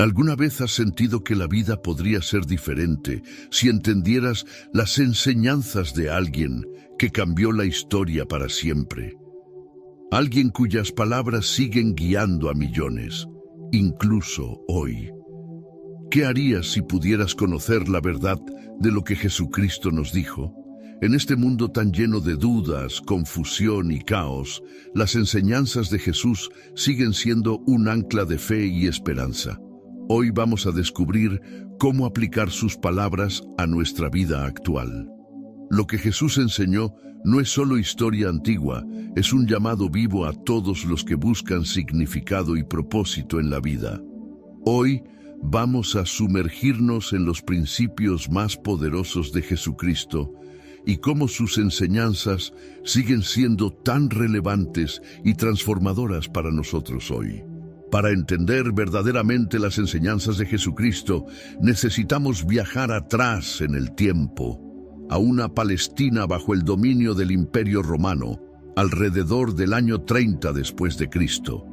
¿Alguna vez has sentido que la vida podría ser diferente si entendieras las enseñanzas de alguien que cambió la historia para siempre? Alguien cuyas palabras siguen guiando a millones, incluso hoy. ¿Qué harías si pudieras conocer la verdad de lo que Jesucristo nos dijo? En este mundo tan lleno de dudas, confusión y caos, las enseñanzas de Jesús siguen siendo un ancla de fe y esperanza. Hoy vamos a descubrir cómo aplicar sus palabras a nuestra vida actual. Lo que Jesús enseñó no es solo historia antigua, es un llamado vivo a todos los que buscan significado y propósito en la vida. Hoy vamos a sumergirnos en los principios más poderosos de Jesucristo y cómo sus enseñanzas siguen siendo tan relevantes y transformadoras para nosotros hoy. Para entender verdaderamente las enseñanzas de Jesucristo, necesitamos viajar atrás en el tiempo, a una Palestina bajo el dominio del Imperio Romano, alrededor del año 30 después de Cristo.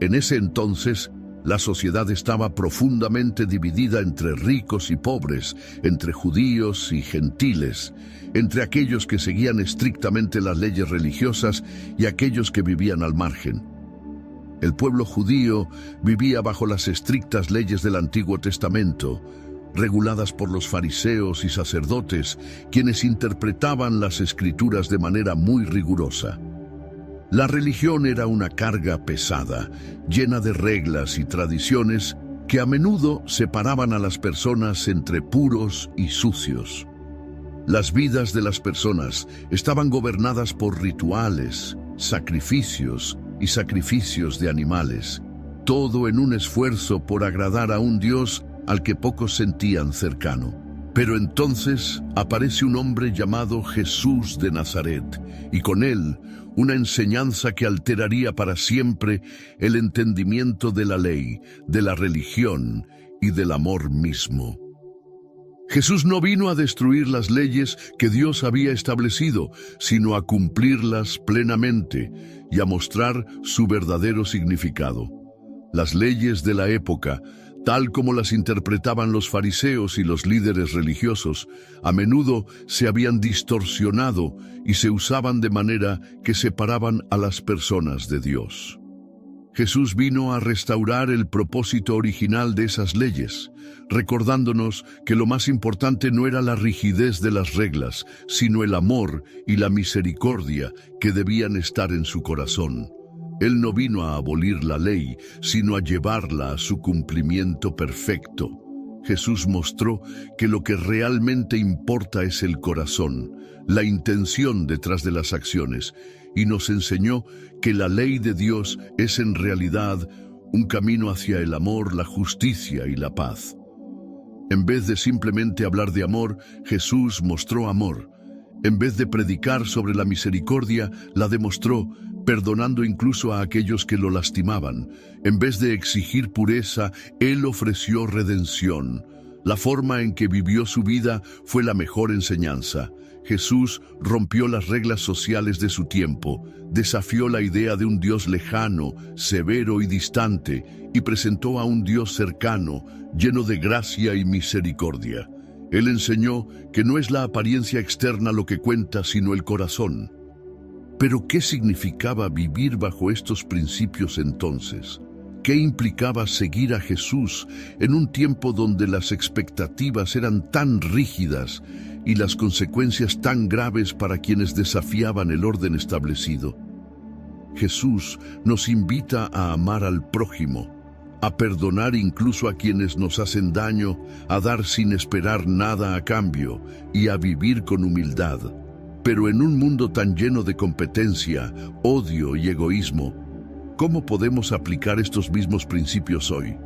En ese entonces, la sociedad estaba profundamente dividida entre ricos y pobres, entre judíos y gentiles, entre aquellos que seguían estrictamente las leyes religiosas y aquellos que vivían al margen. El pueblo judío vivía bajo las estrictas leyes del Antiguo Testamento, reguladas por los fariseos y sacerdotes, quienes interpretaban las Escrituras de manera muy rigurosa. La religión era una carga pesada, llena de reglas y tradiciones que a menudo separaban a las personas entre puros y sucios. Las vidas de las personas estaban gobernadas por rituales, sacrificios y sacrificios de animales, todo en un esfuerzo por agradar a un Dios al que pocos sentían cercano. Pero entonces aparece un hombre llamado Jesús de Nazaret, y con él una enseñanza que alteraría para siempre el entendimiento de la ley, de la religión y del amor mismo. Jesús no vino a destruir las leyes que Dios había establecido, sino a cumplirlas plenamente y a mostrar su verdadero significado. Las leyes de la época, tal como las interpretaban los fariseos y los líderes religiosos, a menudo se habían distorsionado y se usaban de manera que separaban a las personas de Dios. Jesús vino a restaurar el propósito original de esas leyes, recordándonos que lo más importante no era la rigidez de las reglas, sino el amor y la misericordia que debían estar en su corazón. Él no vino a abolir la ley, sino a llevarla a su cumplimiento perfecto. Jesús mostró que lo que realmente importa es el corazón, la intención detrás de las acciones, y nos enseñó que la ley de Dios es en realidad un camino hacia el amor, la justicia y la paz. En vez de simplemente hablar de amor, Jesús mostró amor. En vez de predicar sobre la misericordia, la demostró, perdonando incluso a aquellos que lo lastimaban. En vez de exigir pureza, Él ofreció redención. La forma en que vivió su vida fue la mejor enseñanza. Jesús rompió las reglas sociales de su tiempo, desafió la idea de un Dios lejano, severo y distante, y presentó a un Dios cercano, lleno de gracia y misericordia. Él enseñó que no es la apariencia externa lo que cuenta, sino el corazón. Pero, ¿qué significaba vivir bajo estos principios entonces? ¿Qué implicaba seguir a Jesús en un tiempo donde las expectativas eran tan rígidas y las consecuencias tan graves para quienes desafiaban el orden establecido? Jesús nos invita a amar al prójimo, a perdonar incluso a quienes nos hacen daño, a dar sin esperar nada a cambio y a vivir con humildad. Pero en un mundo tan lleno de competencia, odio y egoísmo, ¿cómo podemos aplicar estos mismos principios hoy?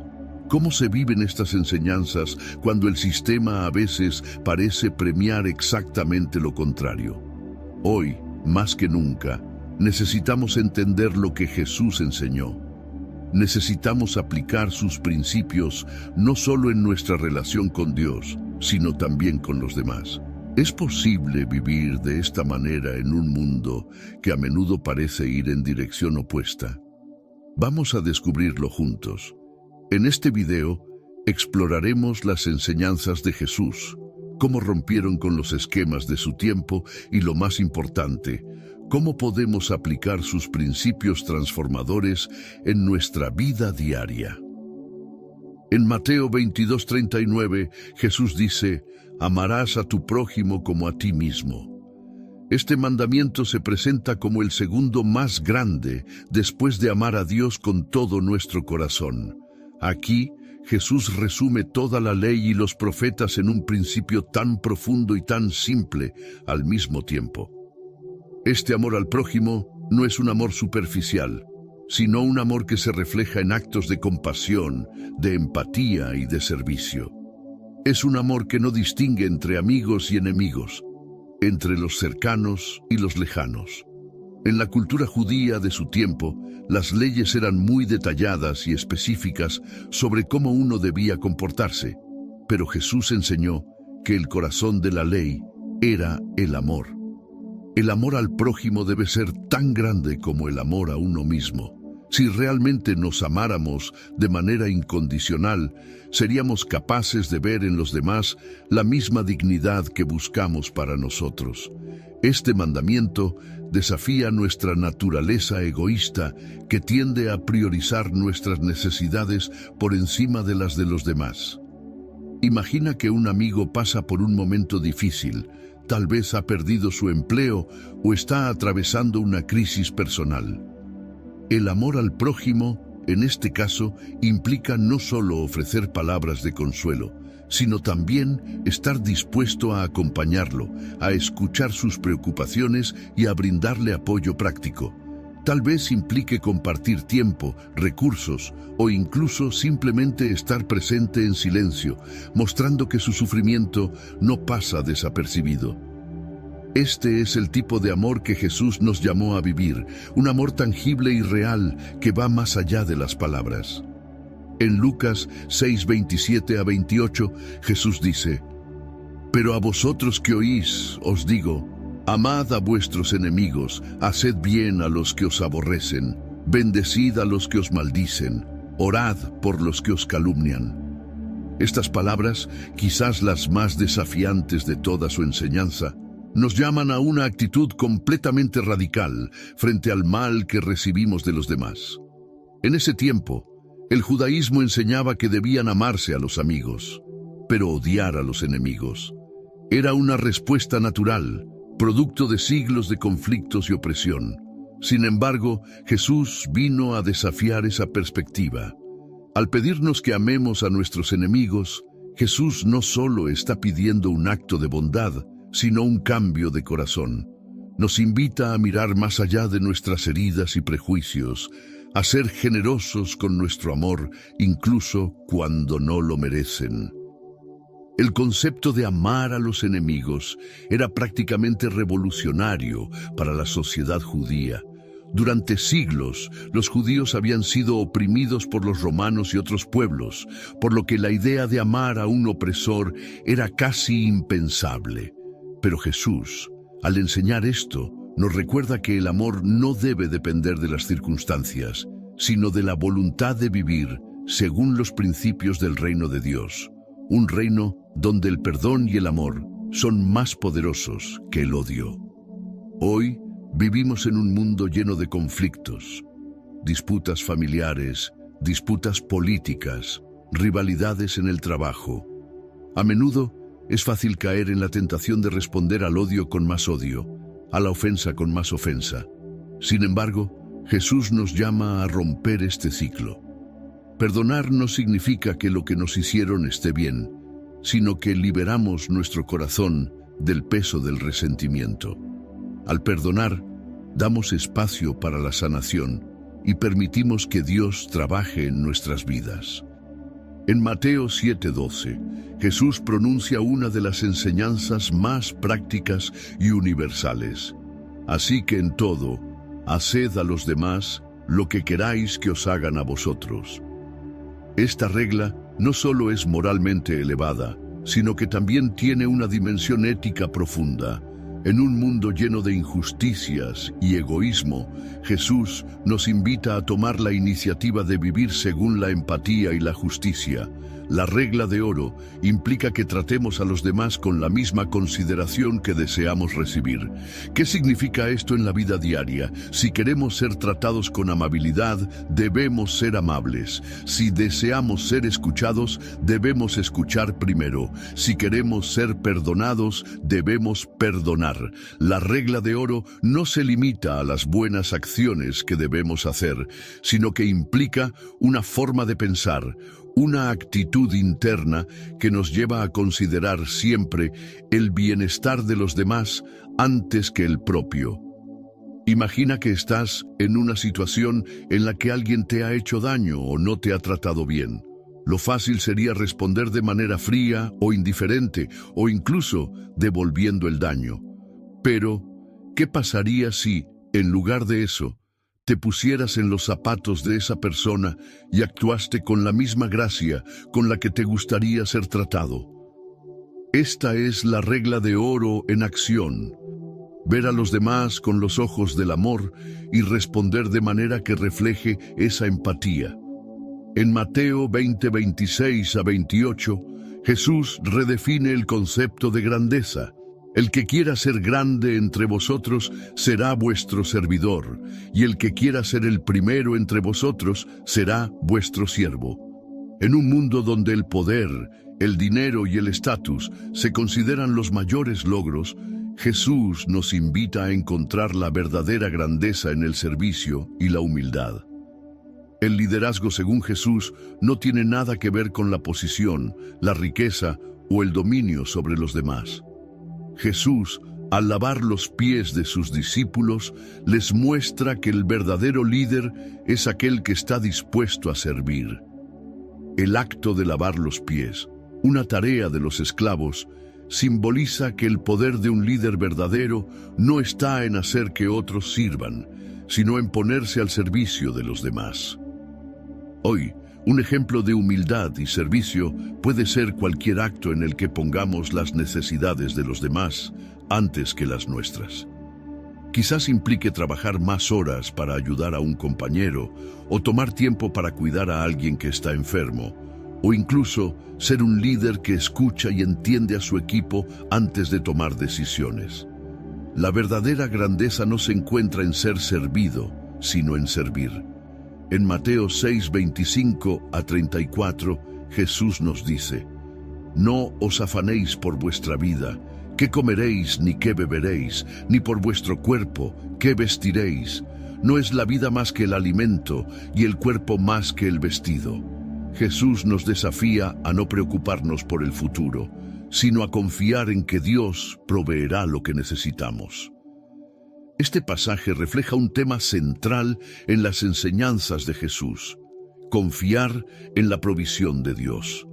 ¿Cómo se viven estas enseñanzas cuando el sistema a veces parece premiar exactamente lo contrario? Hoy, más que nunca, necesitamos entender lo que Jesús enseñó. Necesitamos aplicar sus principios no solo en nuestra relación con Dios, sino también con los demás. ¿Es posible vivir de esta manera en un mundo que a menudo parece ir en dirección opuesta? Vamos a descubrirlo juntos. En este video exploraremos las enseñanzas de Jesús, cómo rompieron con los esquemas de su tiempo y, lo más importante, cómo podemos aplicar sus principios transformadores en nuestra vida diaria. En Mateo 22:39, Jesús dice: «Amarás a tu prójimo como a ti mismo». Este mandamiento se presenta como el segundo más grande después de amar a Dios con todo nuestro corazón. Aquí, Jesús resume toda la ley y los profetas en un principio tan profundo y tan simple al mismo tiempo. Este amor al prójimo no es un amor superficial, sino un amor que se refleja en actos de compasión, de empatía y de servicio. Es un amor que no distingue entre amigos y enemigos, entre los cercanos y los lejanos. En la cultura judía de su tiempo, las leyes eran muy detalladas y específicas sobre cómo uno debía comportarse, pero Jesús enseñó que el corazón de la ley era el amor. El amor al prójimo debe ser tan grande como el amor a uno mismo. Si realmente nos amáramos de manera incondicional, seríamos capaces de ver en los demás la misma dignidad que buscamos para nosotros. Este mandamiento desafía nuestra naturaleza egoísta que tiende a priorizar nuestras necesidades por encima de las de los demás. Imagina que un amigo pasa por un momento difícil, tal vez ha perdido su empleo o está atravesando una crisis personal. El amor al prójimo, en este caso, implica no solo ofrecer palabras de consuelo, sino también estar dispuesto a acompañarlo, a escuchar sus preocupaciones y a brindarle apoyo práctico. Tal vez implique compartir tiempo, recursos o incluso simplemente estar presente en silencio, mostrando que su sufrimiento no pasa desapercibido. Este es el tipo de amor que Jesús nos llamó a vivir, un amor tangible y real que va más allá de las palabras. En Lucas 6:27-28, Jesús dice: «Pero a vosotros que oís, os digo, amad a vuestros enemigos, haced bien a los que os aborrecen, bendecid a los que os maldicen, orad por los que os calumnian». Estas palabras, quizás las más desafiantes de toda su enseñanza, nos llaman a una actitud completamente radical frente al mal que recibimos de los demás. En ese tiempo, el judaísmo enseñaba que debían amarse a los amigos, pero odiar a los enemigos. Era una respuesta natural, producto de siglos de conflictos y opresión. Sin embargo, Jesús vino a desafiar esa perspectiva. Al pedirnos que amemos a nuestros enemigos, Jesús no solo está pidiendo un acto de bondad, sino un cambio de corazón. Nos invita a mirar más allá de nuestras heridas y prejuicios, a ser generosos con nuestro amor, incluso cuando no lo merecen. El concepto de amar a los enemigos era prácticamente revolucionario para la sociedad judía. Durante siglos, los judíos habían sido oprimidos por los romanos y otros pueblos, por lo que la idea de amar a un opresor era casi impensable. Pero Jesús, al enseñar esto, nos recuerda que el amor no debe depender de las circunstancias, sino de la voluntad de vivir según los principios del reino de Dios, un reino donde el perdón y el amor son más poderosos que el odio. Hoy vivimos en un mundo lleno de conflictos, disputas familiares, disputas políticas, rivalidades en el trabajo. A menudo es fácil caer en la tentación de responder al odio con más odio, a la ofensa con más ofensa. Sin embargo, Jesús nos llama a romper este ciclo. Perdonar no significa que lo que nos hicieron esté bien, sino que liberamos nuestro corazón del peso del resentimiento. Al perdonar, damos espacio para la sanación y permitimos que Dios trabaje en nuestras vidas. En Mateo 7:12, Jesús pronuncia una de las enseñanzas más prácticas y universales. Así que en todo, haced a los demás lo que queráis que os hagan a vosotros. Esta regla no solo es moralmente elevada, sino que también tiene una dimensión ética profunda. En un mundo lleno de injusticias y egoísmo, Jesús nos invita a tomar la iniciativa de vivir según la empatía y la justicia. La regla de oro implica que tratemos a los demás con la misma consideración que deseamos recibir. ¿Qué significa esto en la vida diaria? Si queremos ser tratados con amabilidad, debemos ser amables. Si deseamos ser escuchados, debemos escuchar primero. Si queremos ser perdonados, debemos perdonar. La regla de oro no se limita a las buenas acciones que debemos hacer, sino que implica una forma de pensar, una actitud interna que nos lleva a considerar siempre el bienestar de los demás antes que el propio. Imagina que estás en una situación en la que alguien te ha hecho daño o no te ha tratado bien. Lo fácil sería responder de manera fría o indiferente, o incluso devolviendo el daño. Pero, ¿qué pasaría si, en lugar de eso, te pusieras en los zapatos de esa persona y actuaste con la misma gracia con la que te gustaría ser tratado? Esta es la regla de oro en acción. Ver a los demás con los ojos del amor y responder de manera que refleje esa empatía. En Mateo 20:26 a 28, Jesús redefine el concepto de grandeza. El que quiera ser grande entre vosotros será vuestro servidor, y el que quiera ser el primero entre vosotros será vuestro siervo. En un mundo donde el poder, el dinero y el estatus se consideran los mayores logros, Jesús nos invita a encontrar la verdadera grandeza en el servicio y la humildad. El liderazgo, según Jesús, no tiene nada que ver con la posición, la riqueza o el dominio sobre los demás. Jesús, al lavar los pies de sus discípulos, les muestra que el verdadero líder es aquel que está dispuesto a servir. El acto de lavar los pies, una tarea de los esclavos, simboliza que el poder de un líder verdadero no está en hacer que otros sirvan, sino en ponerse al servicio de los demás. Hoy, un ejemplo de humildad y servicio puede ser cualquier acto en el que pongamos las necesidades de los demás antes que las nuestras. Quizás implique trabajar más horas para ayudar a un compañero, o tomar tiempo para cuidar a alguien que está enfermo, o incluso ser un líder que escucha y entiende a su equipo antes de tomar decisiones. La verdadera grandeza no se encuentra en ser servido, sino en servir. En Mateo 6:25 a 34, Jesús nos dice: «No os afanéis por vuestra vida, qué comeréis ni qué beberéis, ni por vuestro cuerpo, qué vestiréis. No es la vida más que el alimento, y el cuerpo más que el vestido». Jesús nos desafía a no preocuparnos por el futuro, sino a confiar en que Dios proveerá lo que necesitamos. Este pasaje refleja un tema central en las enseñanzas de Jesús: confiar en la provisión de Dios.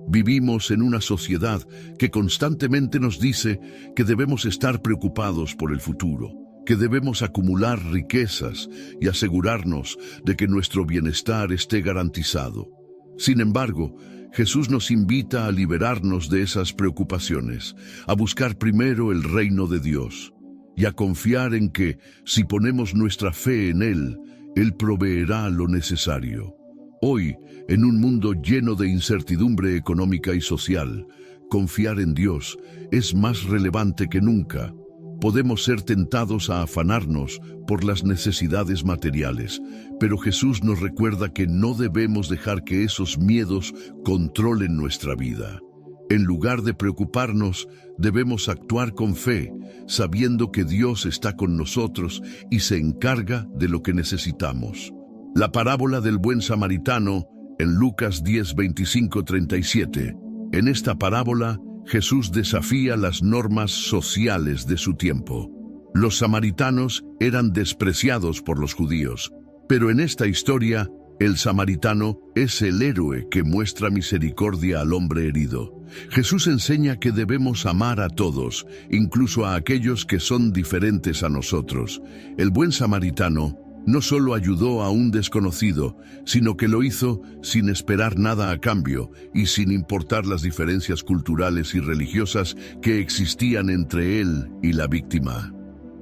Vivimos en una sociedad que constantemente nos dice que debemos estar preocupados por el futuro, que debemos acumular riquezas y asegurarnos de que nuestro bienestar esté garantizado. Sin embargo, Jesús nos invita a liberarnos de esas preocupaciones, a buscar primero el reino de Dios y a confiar en que, si ponemos nuestra fe en Él, Él proveerá lo necesario. Hoy, en un mundo lleno de incertidumbre económica y social, confiar en Dios es más relevante que nunca. Podemos ser tentados a afanarnos por las necesidades materiales, pero Jesús nos recuerda que no debemos dejar que esos miedos controlen nuestra vida. En lugar de preocuparnos, debemos actuar con fe, sabiendo que Dios está con nosotros y se encarga de lo que necesitamos. La parábola del buen samaritano, en Lucas 10:25-37. En esta parábola, Jesús desafía las normas sociales de su tiempo. Los samaritanos eran despreciados por los judíos, pero en esta historia, el samaritano es el héroe que muestra misericordia al hombre herido. Jesús enseña que debemos amar a todos, incluso a aquellos que son diferentes a nosotros. El buen samaritano No solo ayudó a un desconocido, sino que lo hizo sin esperar nada a cambio y sin importar las diferencias culturales y religiosas que existían entre él y la víctima.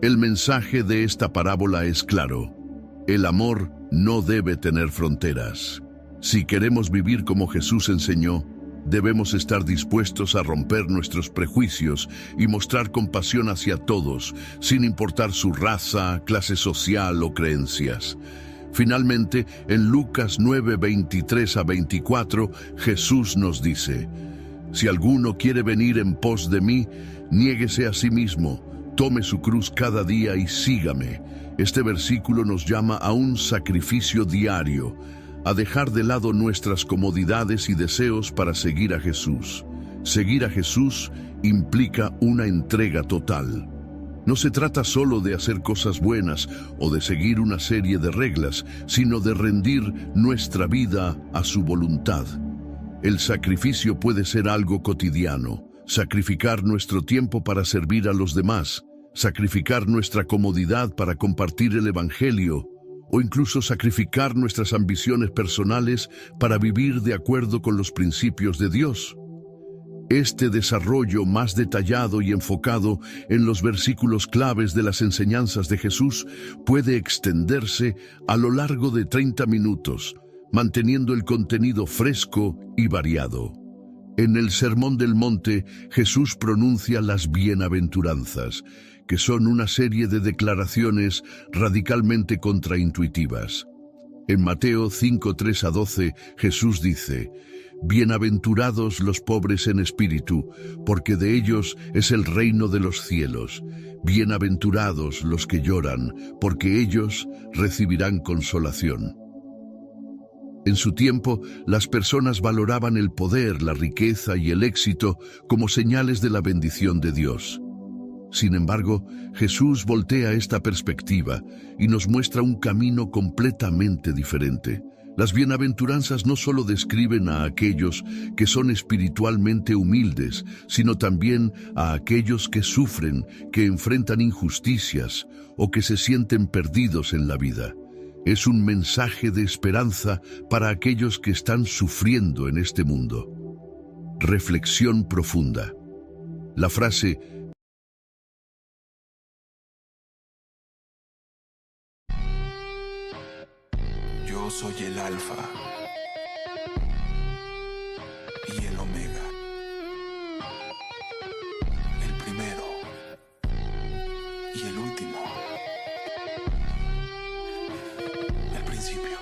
El mensaje de esta parábola es claro: el amor no debe tener fronteras. Si queremos vivir como Jesús enseñó, debemos estar dispuestos a romper nuestros prejuicios y mostrar compasión hacia todos, sin importar su raza, clase social o creencias. Finalmente, en Lucas 9, 23 a 24, Jesús nos dice: si alguno quiere venir en pos de mí, niéguese a sí mismo, tome su cruz cada día y sígame. Este versículo nos llama a un sacrificio diario, a dejar de lado nuestras comodidades y deseos para seguir a Jesús. Seguir a Jesús implica una entrega total. No se trata solo de hacer cosas buenas o de seguir una serie de reglas, sino de rendir nuestra vida a su voluntad. El sacrificio puede ser algo cotidiano: sacrificar nuestro tiempo para servir a los demás, sacrificar nuestra comodidad para compartir el Evangelio, o incluso sacrificar nuestras ambiciones personales para vivir de acuerdo con los principios de Dios. Este desarrollo más detallado y enfocado en los versículos claves de las enseñanzas de Jesús puede extenderse a lo largo de 30 minutos, manteniendo el contenido fresco y variado. En el Sermón del Monte, Jesús pronuncia las bienaventuranzas, que son una serie de declaraciones radicalmente contraintuitivas. En Mateo 5, 3 a 12, Jesús dice: bienaventurados los pobres en espíritu, porque de ellos es el reino de los cielos. Bienaventurados los que lloran, porque ellos recibirán consolación. En su tiempo, las personas valoraban el poder, la riqueza y el éxito como señales de la bendición de Dios. Sin embargo, Jesús voltea esta perspectiva y nos muestra un camino completamente diferente. Las bienaventuranzas no solo describen a aquellos que son espiritualmente humildes, sino también a aquellos que sufren, que enfrentan injusticias o que se sienten perdidos en la vida. Es un mensaje de esperanza para aquellos que están sufriendo en este mundo. Reflexión profunda. La frase "Yo soy el Alfa y el Omega, el primero y el último, el principio".